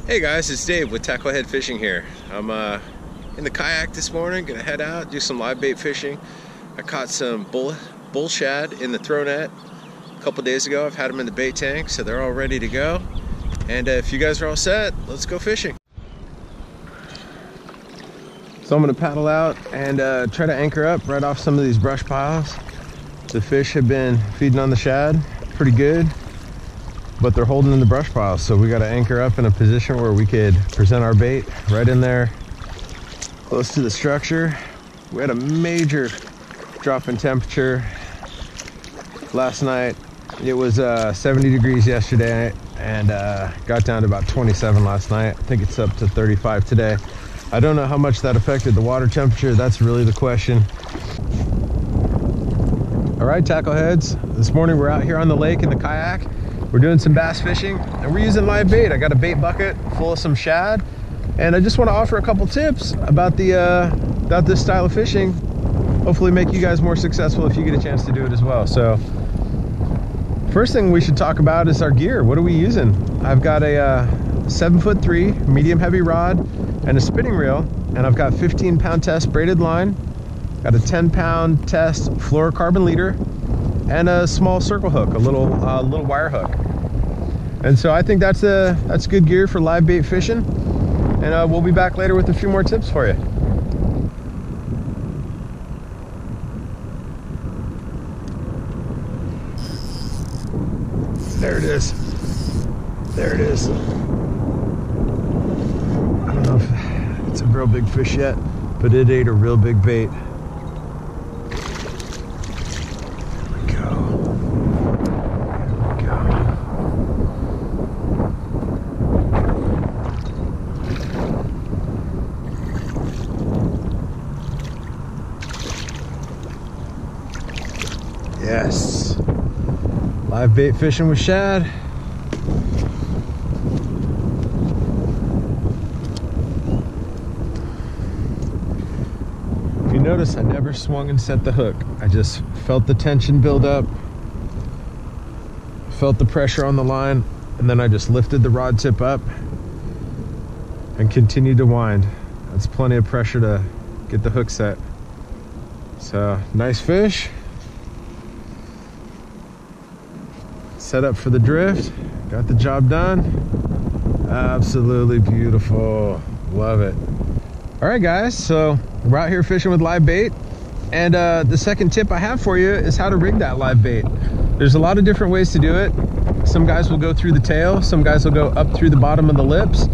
Hey guys, it's Dave with Tacklehead Fishing here. I'm in the kayak this morning, gonna head out, do some live bait fishing. I caught some bull shad in the throw net a couple days ago. I've had them in the bait tank, so they're all ready to go. And if you guys are all set, let's go fishing. So I'm gonna paddle out and try to anchor up right off some of these brush piles. The fish have been feeding on the shad pretty good, but they're holding in the brush piles, so we got to anchor up in a position where we could present our bait right in there close to the structure. We had a major drop in temperature last night. It was 70 degrees yesterday and got down to about 27 last night. I think it's up to 35 today. I don't know how much that affected the water temperature. That's really the question. All right, tackleheads, this morning we're out here on the lake in the kayak. We're doing some bass fishing and we're using live bait. I got a bait bucket full of some shad, and I just want to offer a couple tips about this style of fishing. Hopefully make you guys more successful if you get a chance to do it as well. So first thing we should talk about is our gear. What are we using? I've got a 7'3" medium heavy rod and a spinning reel, and I've got 15-pound test braided line, got a 10-pound test fluorocarbon leader, and a small circle hook, a little wire hook. And so I think that's good gear for live bait fishing. And we'll be back later with a few more tips for you. There it is. There it is. I don't know if it's a real big fish yet, but it ate a real big bait. Yes, live bait fishing with shad. If you notice, I never swung and set the hook. I just felt the tension build up, felt the pressure on the line, and then I just lifted the rod tip up and continued to wind. That's plenty of pressure to get the hook set. So, nice fish. Set up for the drift, got the job done. Absolutely beautiful, love it. All right guys, so we're out here fishing with live bait, and the second tip I have for you is how to rig that live bait. There's a lot of different ways to do it. Some guys will go through the tail, some guys will go up through the bottom of the lips.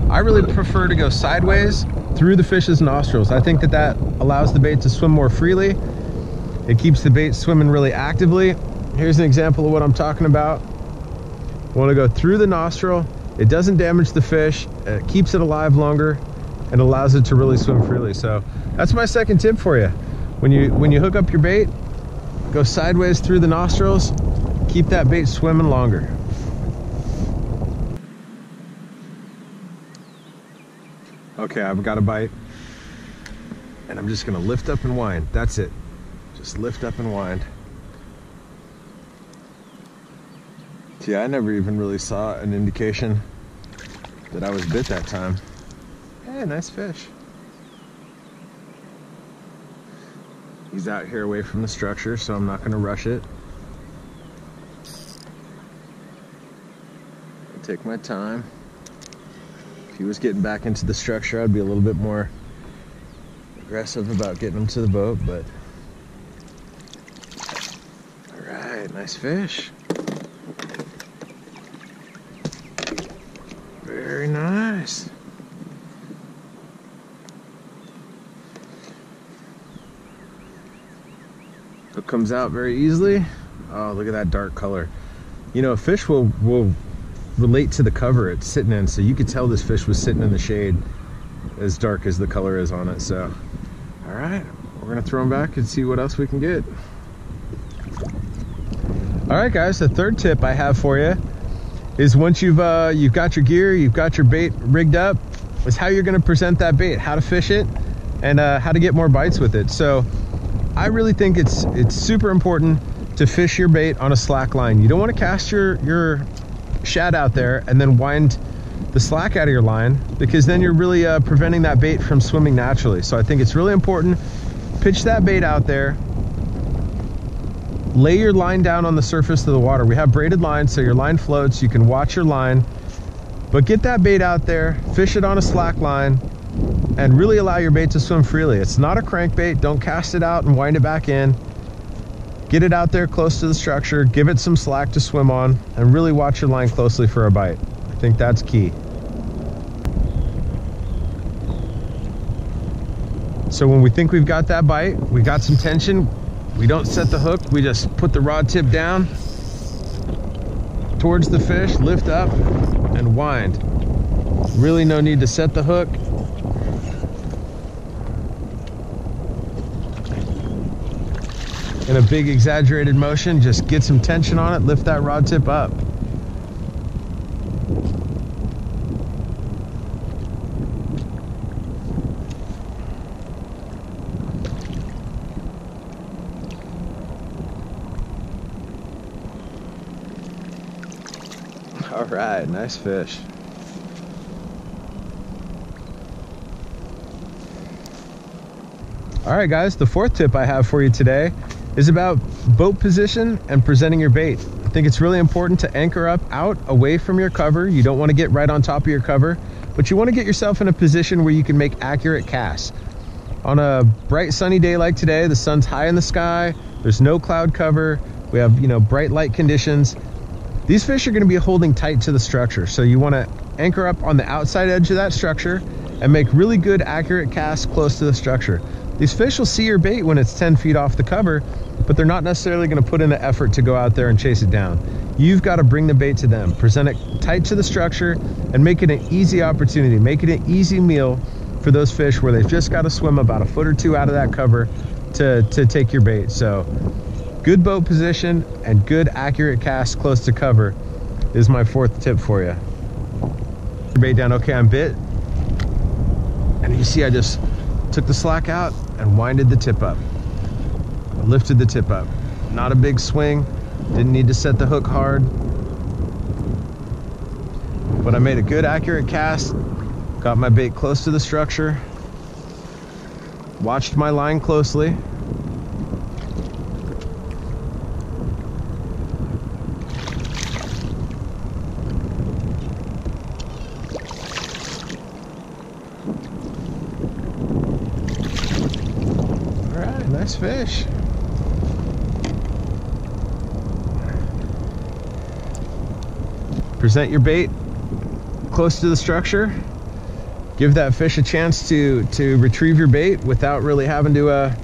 I really prefer to go sideways through the fish's nostrils. I think that allows the bait to swim more freely. It keeps the bait swimming really actively. Here's an example of what I'm talking about. You want to go through the nostril. It doesn't damage the fish. It keeps it alive longer and allows it to really swim freely. So that's my second tip for you. When you hook up your bait, go sideways through the nostrils. Keep that bait swimming longer. Okay, I've got a bite, and I'm just gonna lift up and wind. That's it. Just lift up and wind. Yeah, I never even really saw an indication that I was bit that time. Hey, nice fish. He's out here away from the structure, so I'm not going to rush it. I'll take my time. If he was getting back into the structure, I'd be a little bit more aggressive about getting him to the boat, but... All right, nice fish. Very nice. Hook comes out very easily. Oh, look at that dark color. You know, a fish will relate to the cover it's sitting in, so you could tell this fish was sitting in the shade as dark as the color is on it. So, all right, we're gonna throw him back and see what else we can get. All right, guys, the third tip I have for you is once you've got your gear, you've got your bait rigged up, is how you're going to present that bait, how to fish it, and how to get more bites with it. So I really think it's super important to fish your bait on a slack line. You don't want to cast your shad out there and then wind the slack out of your line, because then you're really preventing that bait from swimming naturally. So I think it's really important, pitch that bait out there, lay your line down on the surface of the water. We have braided lines, so your line floats, you can watch your line, but get that bait out there, fish it on a slack line, and really allow your bait to swim freely. It's not a crankbait. Don't cast it out and wind it back in. Get it out there close to the structure, give it some slack to swim on, and really watch your line closely for a bite. I think that's key. So when we think we've got that bite, we got some tension, we don't set the hook, we just put the rod tip down towards the fish, lift up, and wind. Really no need to set the hook. In a big exaggerated motion, just get some tension on it, lift that rod tip up. All right, nice fish. All right, guys, the fourth tip I have for you today is about boat position and presenting your bait. I think it's really important to anchor up out away from your cover. You don't want to get right on top of your cover, but you want to get yourself in a position where you can make accurate casts. On a bright sunny day like today, the sun's high in the sky, there's no cloud cover, we have, bright light conditions. These fish are going to be holding tight to the structure, so you want to anchor up on the outside edge of that structure and make really good accurate casts close to the structure. These fish will see your bait when it's 10 feet off the cover, but they're not necessarily going to put in the effort to go out there and chase it down. You've got to bring the bait to them, present it tight to the structure, and make it an easy opportunity, make it an easy meal for those fish where they've just got to swim about a foot or two out of that cover to take your bait. So good boat position and good accurate cast close to cover is my fourth tip for you. Your bait down. Okay, I'm bit, and you see I just took the slack out and winded the tip up. I lifted the tip up. Not a big swing, didn't need to set the hook hard, but I made a good accurate cast, got my bait close to the structure, watched my line closely, nice fish. Present your bait close to the structure. Give that fish a chance to retrieve your bait without really having to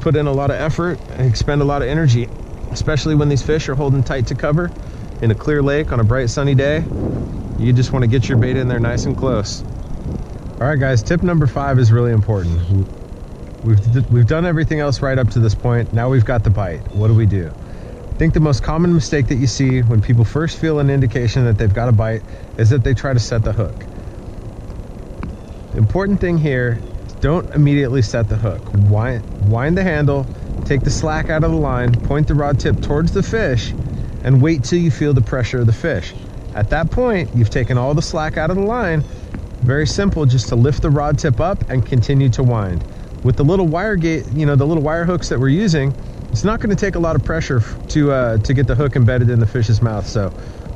put in a lot of effort and expend a lot of energy, especially when these fish are holding tight to cover in a clear lake on a bright sunny day. You just want to get your bait in there nice and close. All right, guys, tip number 5 is really important. We've done everything else right up to this point. Now we've got the bite. What do we do? I think the most common mistake that you see when people first feel an indication that they've got a bite is that they try to set the hook. The important thing here is don't immediately set the hook. Wind the handle, take the slack out of the line, point the rod tip towards the fish, and wait till you feel the pressure of the fish. At that point, you've taken all the slack out of the line. Very simple, just to lift the rod tip up and continue to wind. With the little wire gate, the little wire hooks that we're using, it's not going to take a lot of pressure to get the hook embedded in the fish's mouth. So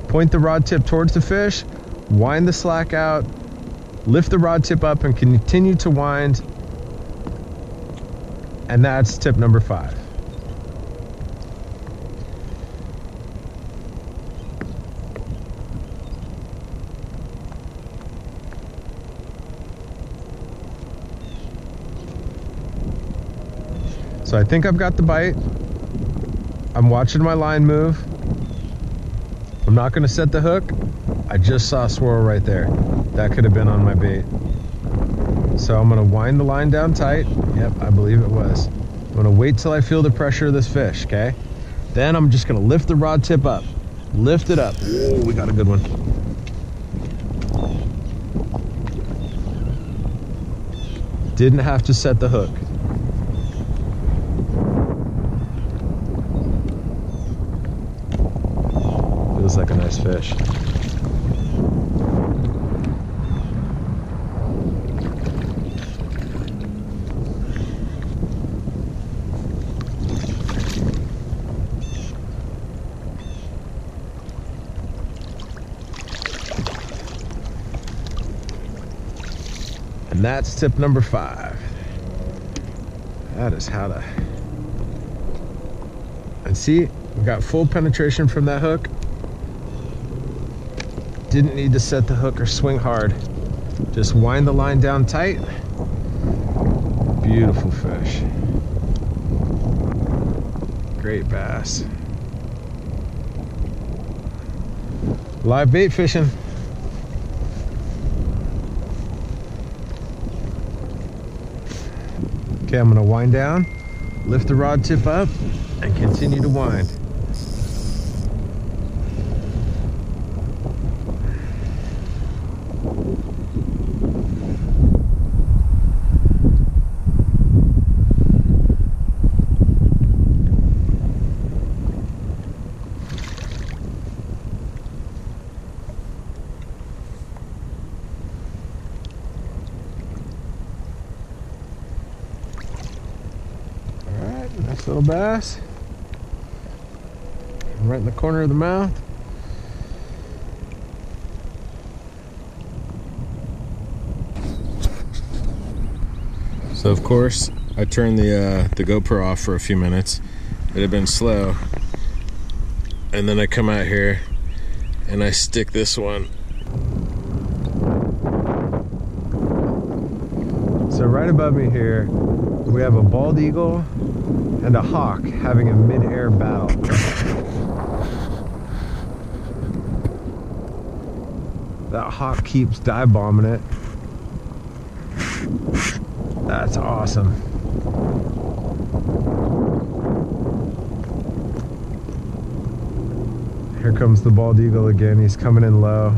point the rod tip towards the fish, wind the slack out, lift the rod tip up, and continue to wind. And that's tip number 5. So I think I've got the bite. I'm watching my line move. I'm not going to set the hook. I just saw a swirl right there. That could have been on my bait. So I'm going to wind the line down tight. Yep, I believe it was. I'm going to wait till I feel the pressure of this fish, okay? Then I'm just going to lift the rod tip up. Lift it up. Oh, we got a good one. Didn't have to set the hook. Feels like a nice fish. And that's tip number 5. That is how to... And see, we got full penetration from that hook. Didn't need to set the hook or swing hard. Just wind the line down tight. Beautiful fish. Great bass. Live bait fishing. Okay, I'm gonna wind down, lift the rod tip up, and continue to wind. Nice little bass. Right in the corner of the mouth. So of course, I turned the GoPro off for a few minutes. It had been slow. And then I come out here and I stick this one. So right above me here, we have a bald eagle and a hawk having a mid-air battle. That hawk keeps dive bombing it. That's awesome. Here comes the bald eagle again. He's coming in low.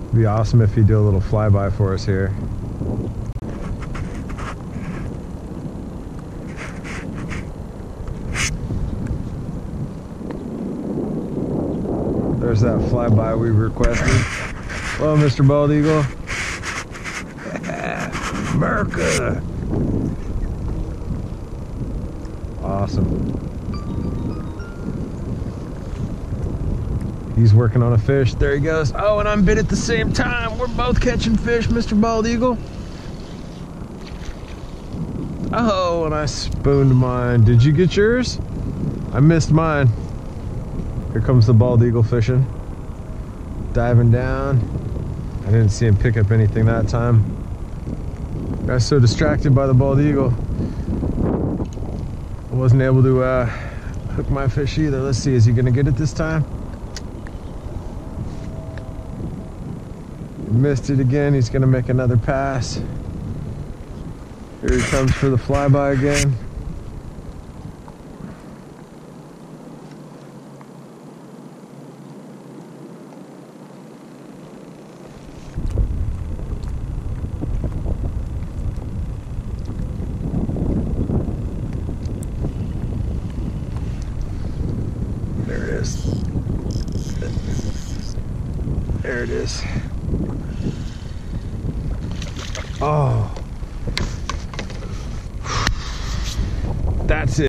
It'd be awesome if he'd do a little flyby for us here. There's that flyby we requested. Hello, Mr. Bald Eagle. America. Awesome. He's working on a fish. There he goes. Oh, and I'm bit at the same time. We're both catching fish, Mr. Bald Eagle. Oh, and I spooned mine. Did you get yours? I missed mine. Here comes the bald eagle fishing. Diving down. I didn't see him pick up anything that time. Got so distracted by the bald eagle, I wasn't able to hook my fish either. Let's see, is he gonna get it this time? He missed it again. He's gonna make another pass. Here he comes for the flyby again. There it is. There it is. Oh. That's it.